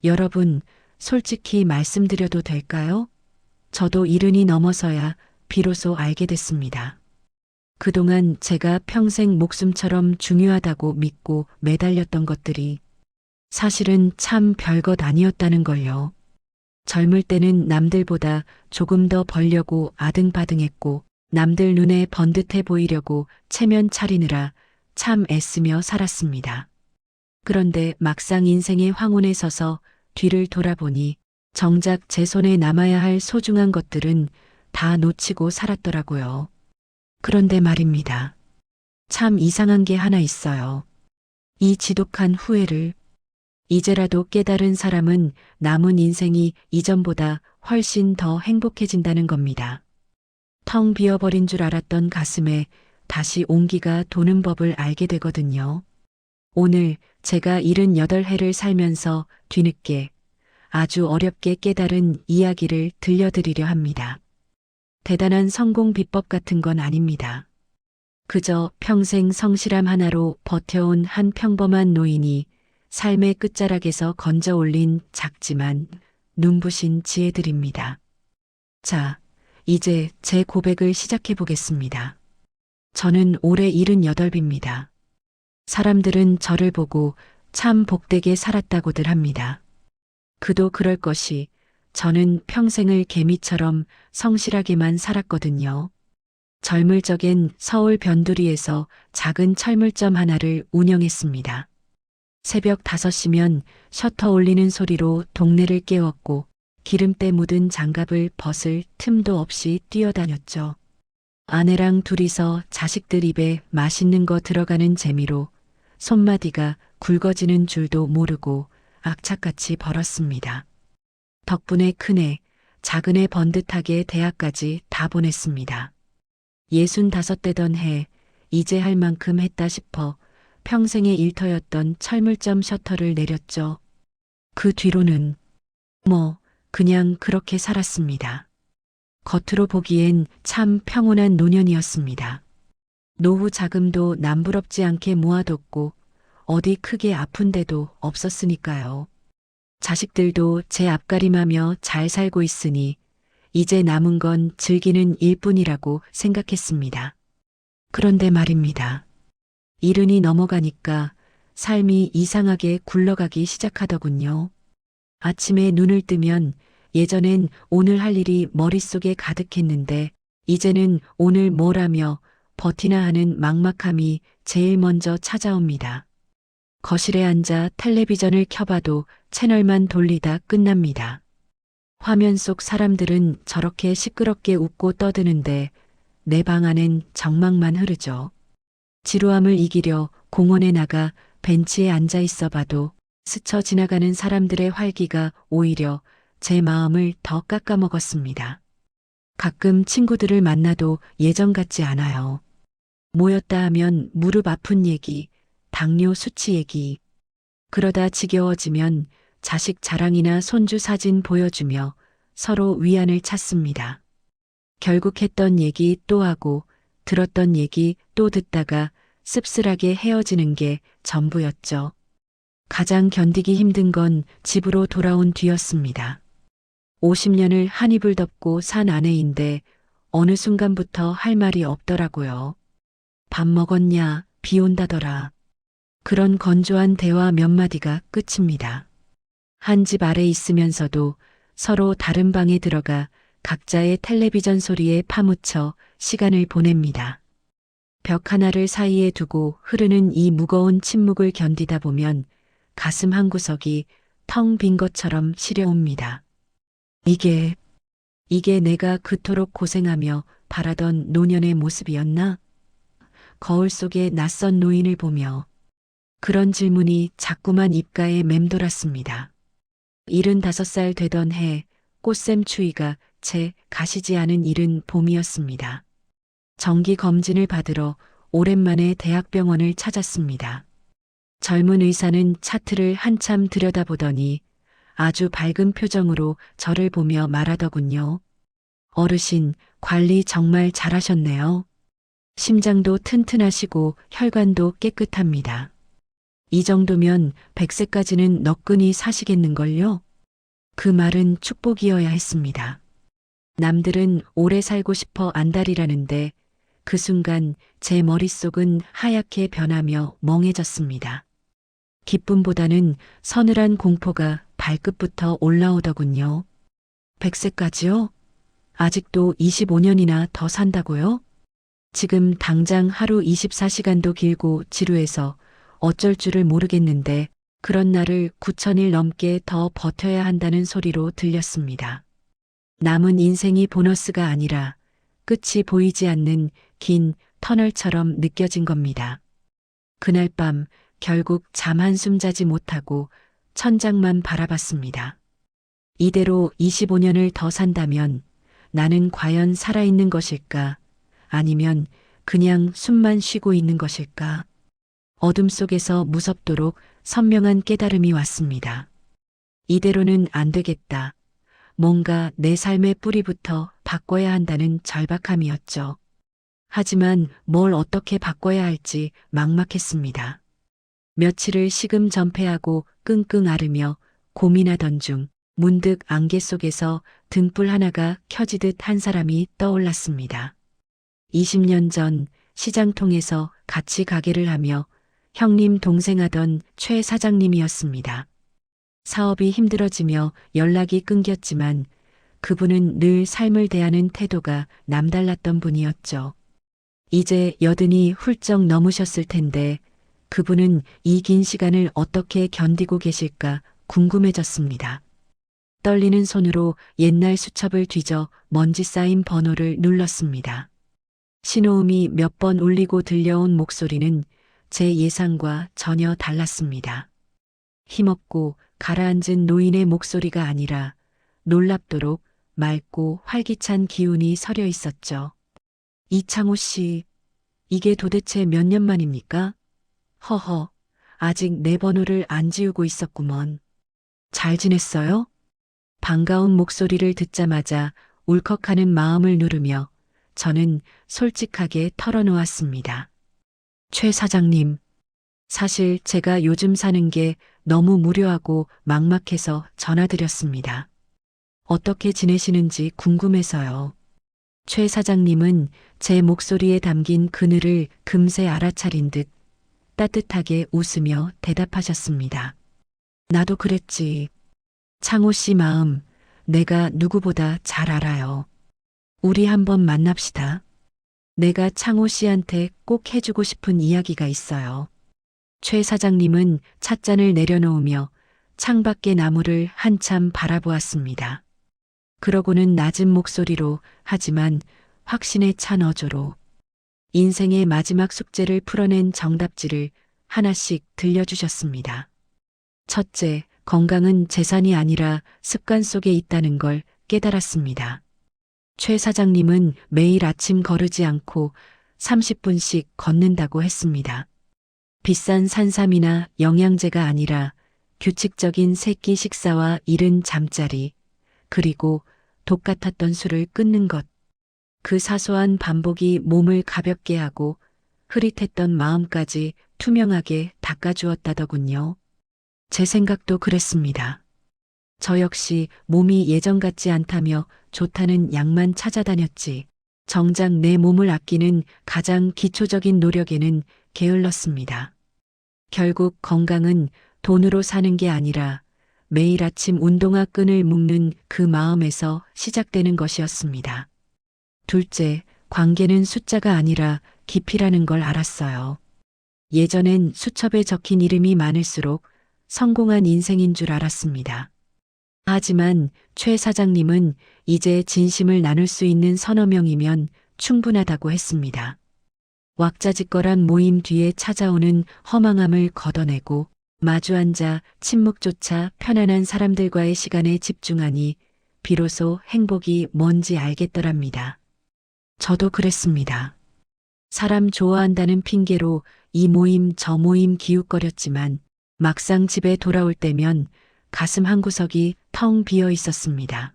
여러분, 솔직히 말씀드려도 될까요? 저도 70이 넘어서야 비로소 알게 됐습니다. 그동안 제가 평생 목숨처럼 중요하다고 믿고 매달렸던 것들이 사실은 참 별것 아니었다는 걸요. 젊을 때는 남들보다 조금 더 벌려고 아등바등했고 남들 눈에 번듯해 보이려고 체면 차리느라 참 애쓰며 살았습니다. 그런데 막상 인생의 황혼에 서서 뒤를 돌아보니 정작 제 손에 남아야 할 소중한 것들은 다 놓치고 살았더라고요. 그런데 말입니다. 참 이상한 게 하나 있어요. 이 지독한 후회를 이제라도 깨달은 사람은 남은 인생이 이전보다 훨씬 더 행복해진다는 겁니다. 텅 비어버린 줄 알았던 가슴에 다시 온기가 도는 법을 알게 되거든요. 오늘 제가 78해를 살면서 뒤늦게 아주 어렵게 깨달은 이야기를 들려드리려 합니다. 대단한 성공 비법 같은 건 아닙니다. 그저 평생 성실함 하나로 버텨온 한 평범한 노인이 삶의 끝자락에서 건져 올린 작지만 눈부신 지혜들입니다. 자, 이제 제 고백을 시작해 보겠습니다. 저는 올해 78입니다. 사람들은 저를 보고 참 복되게 살았다고들 합니다. 그도 그럴 것이 저는 평생을 개미처럼 성실하게만 살았거든요. 젊을 적엔 서울 변두리에서 작은 철물점 하나를 운영했습니다. 새벽 5시면 셔터 올리는 소리로 동네를 깨웠고 기름때 묻은 장갑을 벗을 틈도 없이 뛰어다녔죠. 아내랑 둘이서 자식들 입에 맛있는 거 들어가는 재미로 손마디가 굵어지는 줄도 모르고 악착같이 벌었습니다. 덕분에 큰애, 작은애 번듯하게 대학까지 다 보냈습니다. 65되던 해 이제 할 만큼 했다 싶어 평생의 일터였던 철물점 셔터를 내렸죠. 그 뒤로는 그냥 그렇게 살았습니다. 겉으로 보기엔 참 평온한 노년이었습니다. 노후 자금도 남부럽지 않게 모아뒀고 어디 크게 아픈 데도 없었으니까요. 자식들도 제 앞가림하며 잘 살고 있으니 이제 남은 건 즐기는 일뿐이라고 생각했습니다. 그런데 말입니다. 70이 넘어가니까 삶이 이상하게 굴러가기 시작하더군요. 아침에 눈을 뜨면 예전엔 오늘 할 일이 머릿속에 가득했는데 이제는 오늘 뭘 하며 버티나 하는 막막함이 제일 먼저 찾아옵니다. 거실에 앉아 텔레비전을 켜봐도 채널만 돌리다 끝납니다. 화면 속 사람들은 저렇게 시끄럽게 웃고 떠드는데 내 방 안엔 정막만 흐르죠. 지루함을 이기려 공원에 나가 벤치에 앉아 있어 봐도 스쳐 지나가는 사람들의 활기가 오히려 제 마음을 더 깎아먹었습니다. 가끔 친구들을 만나도 예전 같지 않아요. 모였다 하면 무릎 아픈 얘기, 당뇨 수치 얘기. 그러다 지겨워지면 자식 자랑이나 손주 사진 보여주며 서로 위안을 찾습니다. 결국 했던 얘기 또 하고 들었던 얘기 또 듣다가 씁쓸하게 헤어지는 게 전부였죠. 가장 견디기 힘든 건 집으로 돌아온 뒤였습니다. 50년을 한 이불 덮고 산 아내인데 어느 순간부터 할 말이 없더라고요. 밥 먹었냐, 비 온다더라. 그런 건조한 대화 몇 마디가 끝입니다. 한 집 아래 있으면서도 서로 다른 방에 들어가 각자의 텔레비전 소리에 파묻혀 시간을 보냅니다. 벽 하나를 사이에 두고 흐르는 이 무거운 침묵을 견디다 보면 가슴 한구석이 텅 빈 것처럼 시려옵니다. 이게 내가 그토록 고생하며 바라던 노년의 모습이었나? 거울 속의 낯선 노인을 보며 그런 질문이 자꾸만 입가에 맴돌았습니다. 75살 되던 해 꽃샘 추위가 채 가시지 않은 이른 봄이었습니다. 정기 검진을 받으러 오랜만에 대학병원을 찾았습니다. 젊은 의사는 차트를 한참 들여다보더니 아주 밝은 표정으로 저를 보며 말하더군요. 어르신, 관리 정말 잘하셨네요. 심장도 튼튼하시고 혈관도 깨끗합니다. 이 정도면 100세까지는 너끈히 사시겠는걸요? 그 말은 축복이어야 했습니다. 남들은 오래 살고 싶어 안달이라는데 그 순간 제 머릿속은 하얗게 변하며 멍해졌습니다. 기쁨보다는 서늘한 공포가 발끝부터 올라오더군요. 100세까지요? 아직도 25년이나 더 산다고요? 지금 당장 하루 24시간도 길고 지루해서 어쩔 줄을 모르겠는데 그런 날을 9,000일 넘게 더 버텨야 한다는 소리로 들렸습니다. 남은 인생이 보너스가 아니라 끝이 보이지 않는 긴 터널처럼 느껴진 겁니다. 그날 밤 결국 잠 한숨 자지 못하고 천장만 바라봤습니다. 이대로 25년을 더 산다면 나는 과연 살아있는 것일까? 아니면 그냥 숨만 쉬고 있는 것일까? 어둠 속에서 무섭도록 선명한 깨달음이 왔습니다. 이대로는 안 되겠다. 뭔가 내 삶의 뿌리부터 바꿔야 한다는 절박함이었죠. 하지만 뭘 어떻게 바꿔야 할지 막막했습니다. 며칠을 시금전폐하고 끙끙 앓으며 고민하던 중 문득 안개 속에서 등불 하나가 켜지듯 한 사람이 떠올랐습니다. 20년 전 시장통에서 같이 가게를 하며 형님 동생하던 최 사장님이었습니다. 사업이 힘들어지며 연락이 끊겼지만 그분은 늘 삶을 대하는 태도가 남달랐던 분이었죠. 이제 80이 훌쩍 넘으셨을 텐데 그분은 이 긴 시간을 어떻게 견디고 계실까 궁금해졌습니다. 떨리는 손으로 옛날 수첩을 뒤져 먼지 쌓인 번호를 눌렀습니다. 신호음이 몇 번 울리고 들려온 목소리는 제 예상과 전혀 달랐습니다. 힘없고 가라앉은 노인의 목소리가 아니라 놀랍도록 맑고 활기찬 기운이 서려 있었죠. 이창호 씨, 이게 도대체 몇 년 만입니까? 허허, 아직 내 번호를 안 지우고 있었구먼. 잘 지냈어요? 반가운 목소리를 듣자마자 울컥하는 마음을 누르며 저는 솔직하게 털어놓았습니다. 최 사장님, 사실 제가 요즘 사는 게 너무 무료하고 막막해서 전화드렸습니다. 어떻게 지내시는지 궁금해서요. 최 사장님은 제 목소리에 담긴 그늘을 금세 알아차린 듯 따뜻하게 웃으며 대답하셨습니다. 나도 그랬지. 창호 씨 마음 내가 누구보다 잘 알아요. 우리 한번 만납시다. 내가 창호 씨한테 꼭 해주고 싶은 이야기가 있어요. 최 사장님은 찻잔을 내려놓으며 창밖의 나무를 한참 바라보았습니다. 그러고는 낮은 목소리로 하지만 확신에 찬 어조로 인생의 마지막 숙제를 풀어낸 정답지를 하나씩 들려주셨습니다. 첫째, 건강은 재산이 아니라 습관 속에 있다는 걸 깨달았습니다. 최 사장님은 매일 아침 거르지 않고 30분씩 걷는다고 했습니다. 비싼 산삼이나 영양제가 아니라 규칙적인 새끼 식사와 이른 잠자리, 그리고 독 같았던 술을 끊는 것. 그 사소한 반복이 몸을 가볍게 하고 흐릿했던 마음까지 투명하게 닦아주었다더군요. 제 생각도 그랬습니다. 저 역시 몸이 예전 같지 않다며 좋다는 약만 찾아다녔지. 정작 내 몸을 아끼는 가장 기초적인 노력에는 게을렀습니다. 결국 건강은 돈으로 사는 게 아니라 매일 아침 운동화 끈을 묶는 그 마음에서 시작되는 것이었습니다. 둘째, 관계는 숫자가 아니라 깊이라는 걸 알았어요. 예전엔 수첩에 적힌 이름이 많을수록 성공한 인생인 줄 알았습니다. 하지만 최 사장님은 이제 진심을 나눌 수 있는 서너 명이면 충분하다고 했습니다. 왁자지껄한 모임 뒤에 찾아오는 허망함을 걷어내고 마주 앉아 침묵조차 편안한 사람들과의 시간에 집중하니 비로소 행복이 뭔지 알겠더랍니다. 저도 그랬습니다. 사람 좋아한다는 핑계로 이 모임 저 모임 기웃거렸지만 막상 집에 돌아올 때면 가슴 한구석이 텅 비어 있었습니다.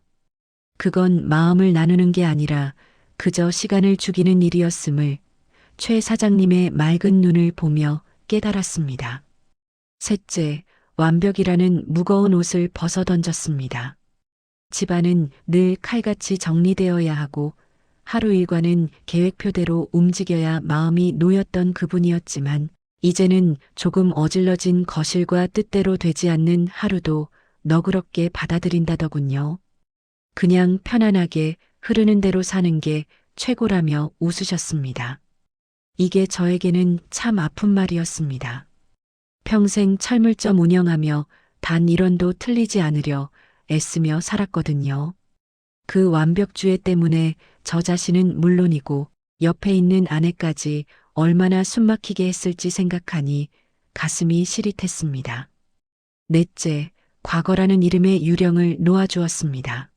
그건 마음을 나누는 게 아니라 그저 시간을 죽이는 일이었음을 최 사장님의 맑은 눈을 보며 깨달았습니다. 셋째, 완벽이라는 무거운 옷을 벗어 던졌습니다. 집안은 늘 칼같이 정리되어야 하고 하루 일과는 계획표대로 움직여야 마음이 놓였던 그분이었지만 이제는 조금 어질러진 거실과 뜻대로 되지 않는 하루도 너그럽게 받아들인다더군요. 그냥 편안하게 흐르는 대로 사는 게 최고라며 웃으셨습니다. 이게 저에게는 참 아픈 말이었습니다. 평생 철물점 운영하며 단 1원도 틀리지 않으려 애쓰며 살았거든요. 그 완벽주의 때문에 저 자신은 물론이고 옆에 있는 아내까지 얼마나 숨막히게 했을지 생각하니 가슴이 시릿했습니다. 넷째, 과거라는 이름의 유령을 놓아주었습니다.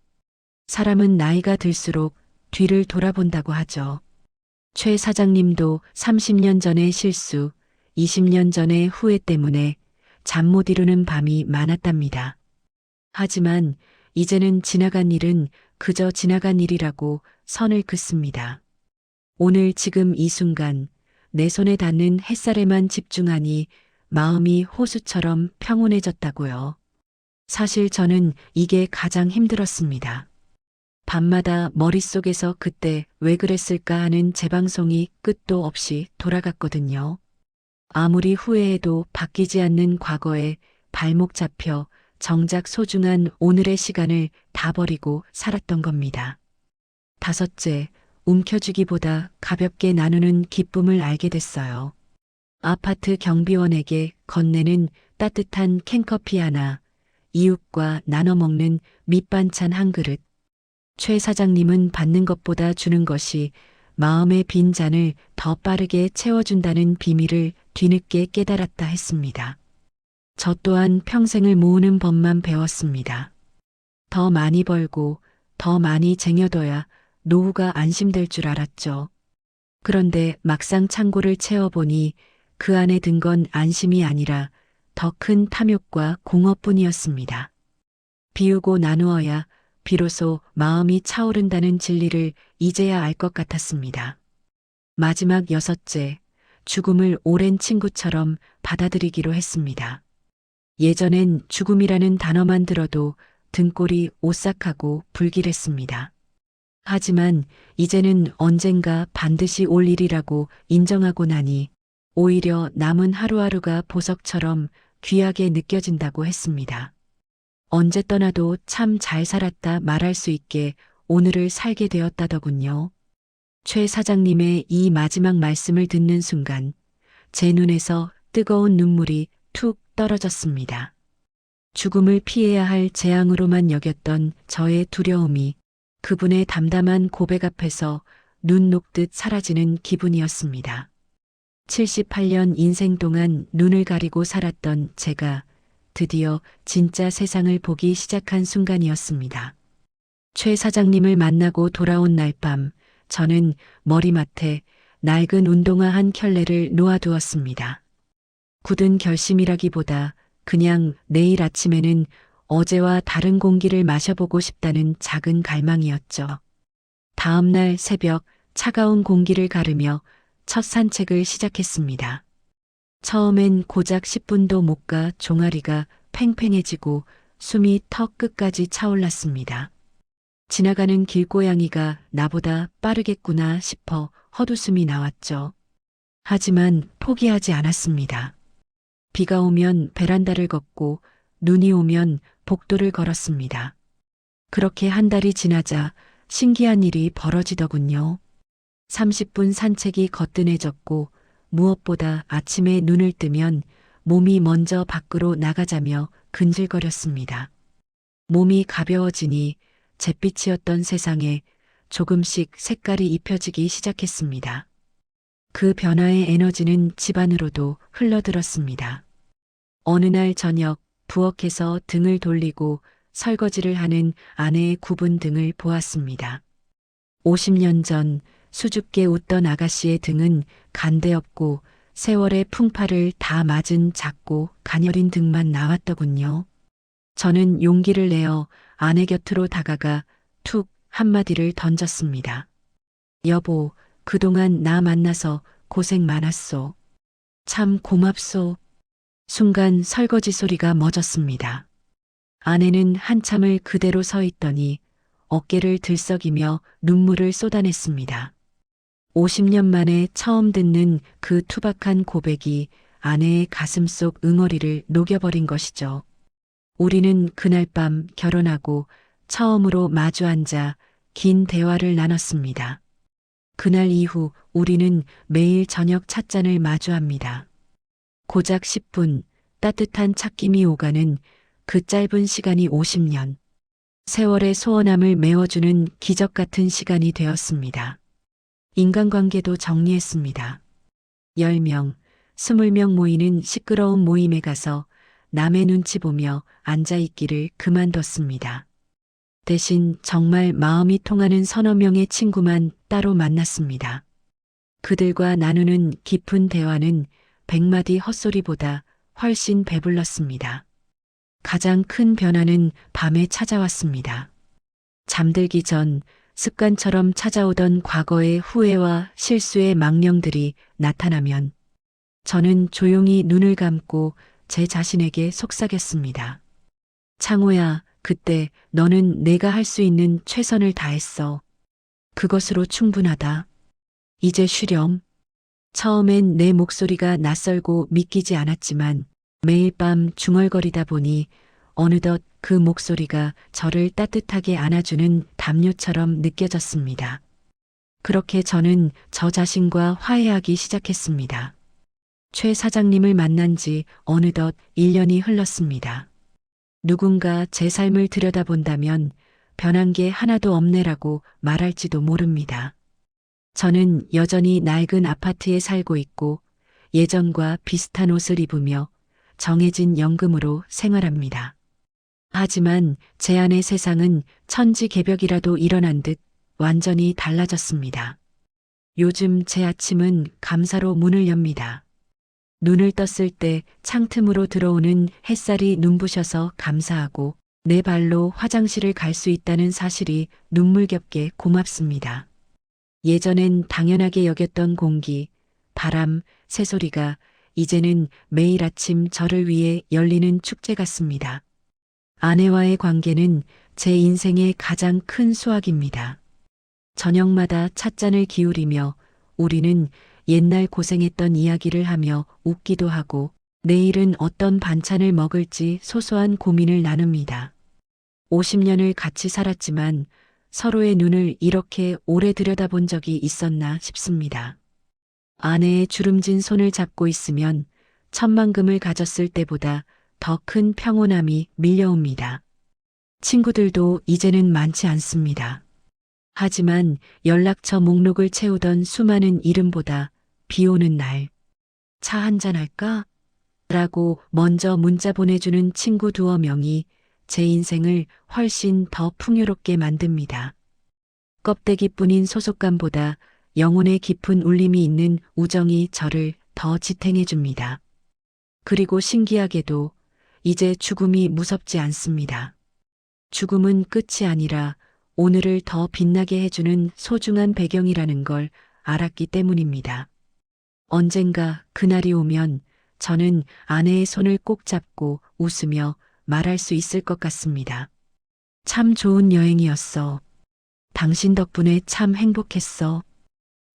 사람은 나이가 들수록 뒤를 돌아본다고 하죠. 최 사장님도 30년 전의 실수, 20년 전의 후회 때문에 잠 못 이루는 밤이 많았답니다. 하지만 이제는 지나간 일은 그저 지나간 일이라고 선을 긋습니다. 오늘 지금 이 순간 내 손에 닿는 햇살에만 집중하니 마음이 호수처럼 평온해졌다고요. 사실 저는 이게 가장 힘들었습니다. 밤마다 머릿속에서 그때 왜 그랬을까 하는 재방송이 끝도 없이 돌아갔거든요. 아무리 후회해도 바뀌지 않는 과거에 발목 잡혀 정작 소중한 오늘의 시간을 다 버리고 살았던 겁니다. 다섯째, 움켜쥐기보다 가볍게 나누는 기쁨을 알게 됐어요. 아파트 경비원에게 건네는 따뜻한 캔커피 하나, 이웃과 나눠 먹는 밑반찬 한 그릇. 최 사장님은 받는 것보다 주는 것이 마음의 빈 잔을 더 빠르게 채워준다는 비밀을 뒤늦게 깨달았다 했습니다. 저 또한 평생을 모으는 법만 배웠습니다. 더 많이 벌고 더 많이 쟁여둬야 노후가 안심될 줄 알았죠. 그런데 막상 창고를 채워보니 그 안에 든 건 안심이 아니라 더 큰 탐욕과 공허뿐이었습니다. 비우고 나누어야 비로소 마음이 차오른다는 진리를 이제야 알 것 같았습니다. 마지막 여섯째, 죽음을 오랜 친구처럼 받아들이기로 했습니다. 예전엔 죽음이라는 단어만 들어도 등골이 오싹하고 불길했습니다. 하지만 이제는 언젠가 반드시 올 일이라고 인정하고 나니 오히려 남은 하루하루가 보석처럼 귀하게 느껴진다고 했습니다. 언제 떠나도 참 잘 살았다 말할 수 있게 오늘을 살게 되었다더군요. 최 사장님의 이 마지막 말씀을 듣는 순간 제 눈에서 뜨거운 눈물이 툭 떨어졌습니다. 죽음을 피해야 할 재앙으로만 여겼던 저의 두려움이 그분의 담담한 고백 앞에서 눈 녹듯 사라지는 기분이었습니다. 78년 인생 동안 눈을 가리고 살았던 제가 드디어 진짜 세상을 보기 시작한 순간이었습니다. 최 사장님을 만나고 돌아온 날 밤, 저는 머리맡에 낡은 운동화 한 켤레를 놓아두었습니다. 굳은 결심이라기보다 그냥 내일 아침에는 어제와 다른 공기를 마셔보고 싶다는 작은 갈망이었죠. 다음 날 새벽 차가운 공기를 가르며 첫 산책을 시작했습니다. 처음엔 고작 10분도 못 가 종아리가 팽팽해지고 숨이 턱 끝까지 차올랐습니다. 지나가는 길고양이가 나보다 빠르겠구나 싶어 헛웃음이 나왔죠. 하지만 포기하지 않았습니다. 비가 오면 베란다를 걷고 눈이 오면 복도를 걸었습니다. 그렇게 한 달이 지나자 신기한 일이 벌어지더군요. 30분 산책이 거뜬해졌고 무엇보다 아침에 눈을 뜨면 몸이 먼저 밖으로 나가자며 근질거렸습니다. 몸이 가벼워지니 잿빛이었던 세상에 조금씩 색깔이 입혀지기 시작했습니다. 그 변화의 에너지는 집안으로도 흘러들었습니다. 어느 날 저녁 부엌에서 등을 돌리고 설거지를 하는 아내의 굽은 등을 보았습니다. 50년 전 수줍게 웃던 아가씨의 등은 간데없고 세월의 풍파를 다 맞은 작고 가녀린 등만 나왔더군요. 저는 용기를 내어 아내 곁으로 다가가 툭 한마디를 던졌습니다. 여보, 그동안 나 만나서 고생 많았소. 참 고맙소. 순간 설거지 소리가 멎었습니다. 아내는 한참을 그대로 서 있더니 어깨를 들썩이며 눈물을 쏟아냈습니다. 50년 만에 처음 듣는 그 투박한 고백이 아내의 가슴 속 응어리를 녹여버린 것이죠. 우리는 그날 밤 결혼하고 처음으로 마주 앉아 긴 대화를 나눴습니다. 그날 이후 우리는 매일 저녁 찻잔을 마주합니다. 고작 10분 따뜻한 찻김이 오가는 그 짧은 시간이 50년. 세월의 소원함을 메워주는 기적 같은 시간이 되었습니다. 인간관계도 정리했습니다. 10명, 20명 모이는 시끄러운 모임에 가서 남의 눈치 보며 앉아있기를 그만뒀습니다. 대신 정말 마음이 통하는 서너 명의 친구만 따로 만났습니다. 그들과 나누는 깊은 대화는 100마디 헛소리보다 훨씬 배불렀습니다. 가장 큰 변화는 밤에 찾아왔습니다. 잠들기 전 습관처럼 찾아오던 과거의 후회와 실수의 망령들이 나타나면 저는 조용히 눈을 감고 제 자신에게 속삭였습니다. 창호야, 그때 너는 내가 할 수 있는 최선을 다했어. 그것으로 충분하다. 이제 쉬렴. 처음엔 내 목소리가 낯설고 믿기지 않았지만 매일 밤 중얼거리다 보니 어느덧 그 목소리가 저를 따뜻하게 안아주는 담요처럼 느껴졌습니다. 그렇게 저는 저 자신과 화해하기 시작했습니다. 최 사장님을 만난 지 어느덧 1년이 흘렀습니다. 누군가 제 삶을 들여다본다면 변한 게 하나도 없네라고 말할지도 모릅니다. 저는 여전히 낡은 아파트에 살고 있고 예전과 비슷한 옷을 입으며 정해진 연금으로 생활합니다. 하지만 제 안의 세상은 천지개벽이라도 일어난 듯 완전히 달라졌습니다. 요즘 제 아침은 감사로 문을 엽니다. 눈을 떴을 때 창틈으로 들어오는 햇살이 눈부셔서 감사하고 내 발로 화장실을 갈 수 있다는 사실이 눈물겹게 고맙습니다. 예전엔 당연하게 여겼던 공기, 바람, 새소리가 이제는 매일 아침 저를 위해 열리는 축제 같습니다. 아내와의 관계는 제 인생의 가장 큰 수확입니다. 저녁마다 찻잔을 기울이며 우리는 옛날 고생했던 이야기를 하며 웃기도 하고 내일은 어떤 반찬을 먹을지 소소한 고민을 나눕니다. 50년을 같이 살았지만 서로의 눈을 이렇게 오래 들여다본 적이 있었나 싶습니다. 아내의 주름진 손을 잡고 있으면 천만금을 가졌을 때보다 더 큰 평온함이 밀려옵니다. 친구들도 이제는 많지 않습니다. 하지만 연락처 목록을 채우던 수많은 이름보다 비 오는 날, 차 한잔 할까? 라고 먼저 문자 보내주는 친구 두어 명이 제 인생을 훨씬 더 풍요롭게 만듭니다. 껍데기뿐인 소속감보다 영혼의 깊은 울림이 있는 우정이 저를 더 지탱해 줍니다. 그리고 신기하게도 이제 죽음이 무섭지 않습니다. 죽음은 끝이 아니라 오늘을 더 빛나게 해주는 소중한 배경이라는 걸 알았기 때문입니다. 언젠가 그날이 오면 저는 아내의 손을 꼭 잡고 웃으며 말할 수 있을 것 같습니다. 참 좋은 여행이었어. 당신 덕분에 참 행복했어.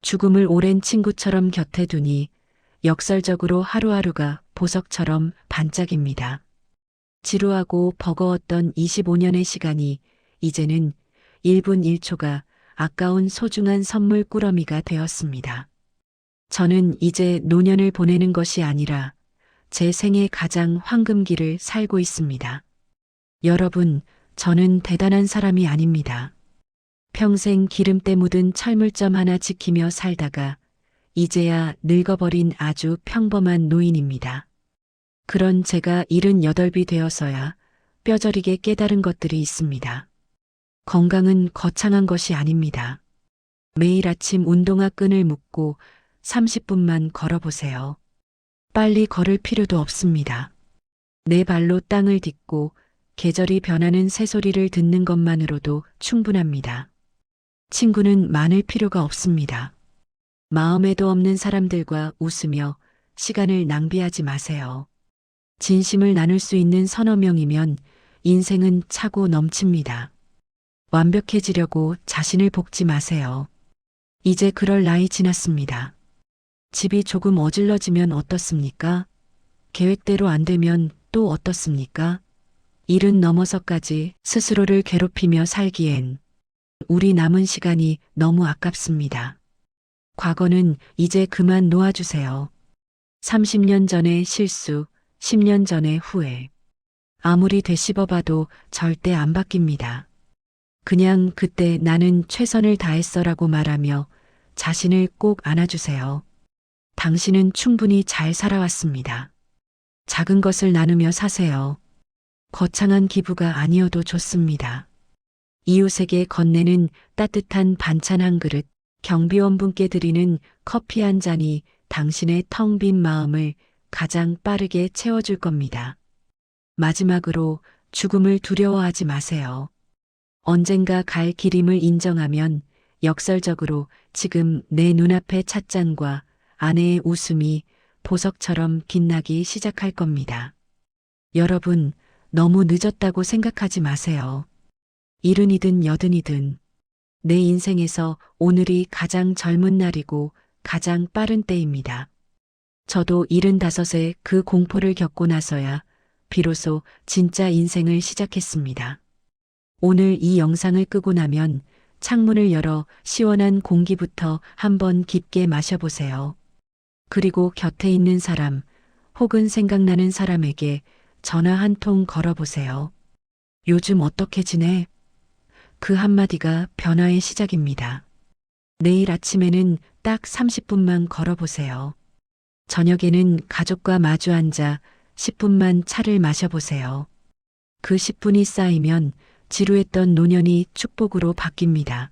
죽음을 오랜 친구처럼 곁에 두니 역설적으로 하루하루가 보석처럼 반짝입니다. 지루하고 버거웠던 25년의 시간이 이제는 1분 1초가 아까운 소중한 선물 꾸러미가 되었습니다. 저는 이제 노년을 보내는 것이 아니라 제 생의 가장 황금기를 살고 있습니다. 여러분, 저는 대단한 사람이 아닙니다. 평생 기름때 묻은 철물점 하나 지키며 살다가 이제야 늙어버린 아주 평범한 노인입니다. 그런 제가 78이 되어서야 뼈저리게 깨달은 것들이 있습니다. 건강은 거창한 것이 아닙니다. 매일 아침 운동화 끈을 묶고 30분만 걸어보세요. 빨리 걸을 필요도 없습니다. 내 발로 땅을 딛고 계절이 변하는 새소리를 듣는 것만으로도 충분합니다. 친구는 많을 필요가 없습니다. 마음에도 없는 사람들과 웃으며 시간을 낭비하지 마세요. 진심을 나눌 수 있는 서너 명이면 인생은 차고 넘칩니다. 완벽해지려고 자신을 볶지 마세요. 이제 그럴 나이 지났습니다. 집이 조금 어질러지면 어떻습니까? 계획대로 안 되면 또 어떻습니까? 일은 넘어서까지 스스로를 괴롭히며 살기엔 우리 남은 시간이 너무 아깝습니다. 과거는 이제 그만 놓아주세요. 30년 전의 실수, 10년 전의 후회. 아무리 되씹어봐도 절대 안 바뀝니다. 그냥 그때 나는 최선을 다했어라고 말하며 자신을 꼭 안아주세요. 당신은 충분히 잘 살아왔습니다. 작은 것을 나누며 사세요. 거창한 기부가 아니어도 좋습니다. 이웃에게 건네는 따뜻한 반찬 한 그릇, 경비원분께 드리는 커피 한 잔이 당신의 텅 빈 마음을 가장 빠르게 채워줄 겁니다. 마지막으로 죽음을 두려워하지 마세요. 언젠가 갈 길임을 인정하면 역설적으로 지금 내 눈앞의 찻잔과 아내의 웃음이 보석처럼 빛나기 시작할 겁니다. 여러분, 너무 늦었다고 생각하지 마세요. 70이든 80이든 내 인생에서 오늘이 가장 젊은 날이고 가장 빠른 때입니다. 저도 75에 그 공포를 겪고 나서야 비로소 진짜 인생을 시작했습니다. 오늘 이 영상을 끄고 나면 창문을 열어 시원한 공기부터 한번 깊게 마셔보세요. 그리고 곁에 있는 사람 혹은 생각나는 사람에게 전화 한 통 걸어보세요. 요즘 어떻게 지내? 그 한마디가 변화의 시작입니다. 내일 아침에는 딱 30분만 걸어보세요. 저녁에는 가족과 마주 앉아 10분만 차를 마셔보세요. 그 10분이 쌓이면 지루했던 노년이 축복으로 바뀝니다.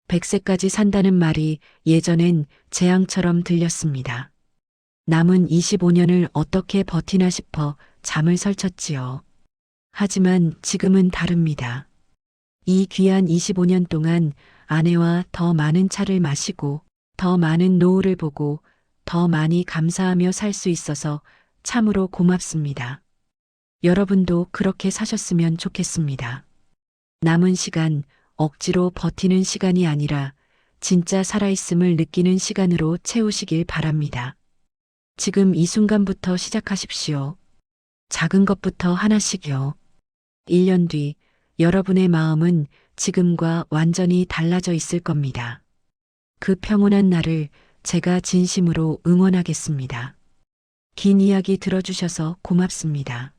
100세까지 산다는 말이 예전엔 재앙처럼 들렸습니다. 남은 25년을 어떻게 버티나 싶어 잠을 설쳤지요. 하지만 지금은 다릅니다. 이 귀한 25년 동안 아내와 더 많은 차를 마시고 더 많은 노을을 보고 더 많이 감사하며 살 수 있어서 참으로 고맙습니다. 여러분도 그렇게 사셨으면 좋겠습니다. 남은 시간 억지로 버티는 시간이 아니라 진짜 살아있음을 느끼는 시간으로 채우시길 바랍니다. 지금 이 순간부터 시작하십시오. 작은 것부터 하나씩요. 1년 뒤 여러분의 마음은 지금과 완전히 달라져 있을 겁니다. 그 평온한 날을 제가 진심으로 응원하겠습니다. 긴 이야기 들어주셔서 고맙습니다.